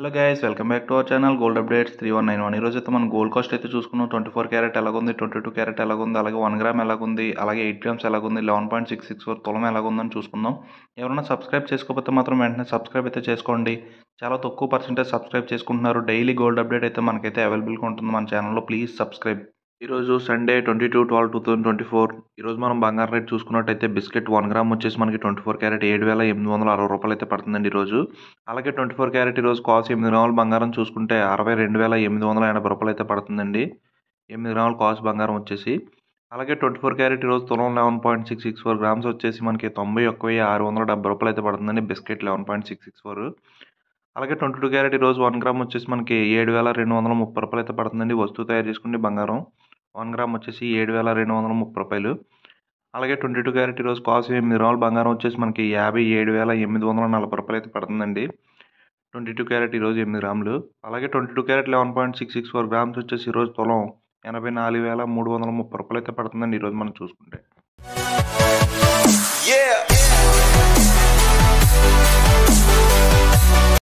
Hello guys, welcome back to our channel gold updates 3191. ఈరోజు అయితే మనం గోల్డ్ కాస్ట్ అయితే చూసుకున్నాం. 24 క్యారెట్ ఎలాగుంది, 22 క్యారెట్ ఎలాగుంది, అలాగే 1 గ్రామ్ ఎలాగుంది, అలాగే 8 గ్రామ్స్ ఎలాగుంది, 11.664 తులం ఎలాగుందని చూసుకుందాం. ఎవరైనా సబ్స్క్రైబ్ చేసుకోకపోతే మాత్రం వెంటనే సబ్స్క్రైబ్ అయితే చేసుకోండి. చాలా తక్కువ పర్సెంటేజ్ సబ్స్క్రైబ్ చేసుకుంటున్నారు. డైలీ గోల్డ్ అప్డేట్ అయితే మనకైతే అవైలబుల్గా ఉంటుంది మన ఛానల్లో. Please subscribe. ఈరోజు సండే 22/12/2024. ఈరోజు మనం బంగారం రేట్ చూసుకున్నట్టయితే బిస్కెట్ 1 గ్రామ్ వచ్చేసి మనకి 24 క్యారెట్ 7,860 రూపాయలు అయితే పడుతుందండి ఈరోజు. అలాగే 24 క్యారెట్ ఈరోజు కాస్ట్ 8 గ్రాముల బంగారం చూసుకుంటే 62,880 రూపాయలు అయితే పడుతుందండి. 8 గ్రాముల కాస్ట్ బంగారం వచ్చేసి. అలాగే 24 క్యారెట్ ఈరోజు తులం 11.664 గ్రామ్స్ వచ్చేసి మనకి 91,670 రూపాయలు అయితే పడుతుందండి. బిస్కెట్ 11.664. అలాగే 22 క్యారెట్ ఈరోజు 1 గ్రామ్ వచ్చేసి మనకి 7,230 రూపాయలు అయితే పడుతుందండి. వస్తువు తయారు చేసుకునే బంగారం 1 గ్రామ్ వచ్చేసి 7,230 రూపాయలు. అలాగే 22 క్యారెట్ ఈరోజు కాస్ట్ 8 గ్రాముల బంగారం వచ్చేసి మనకి 57,840 రూపాయలు అయితే పడుతుందండి. 22 క్యారెట్ ఈరోజు 8 గ్రాములు. అలాగే 22 క్యారెట్ 11.664 గ్రామ్స్ వచ్చేసి ఈరోజు తులం 84,330 రూపాయలు అయితే పడుతుందండి ఈరోజు మనం చూసుకుంటే.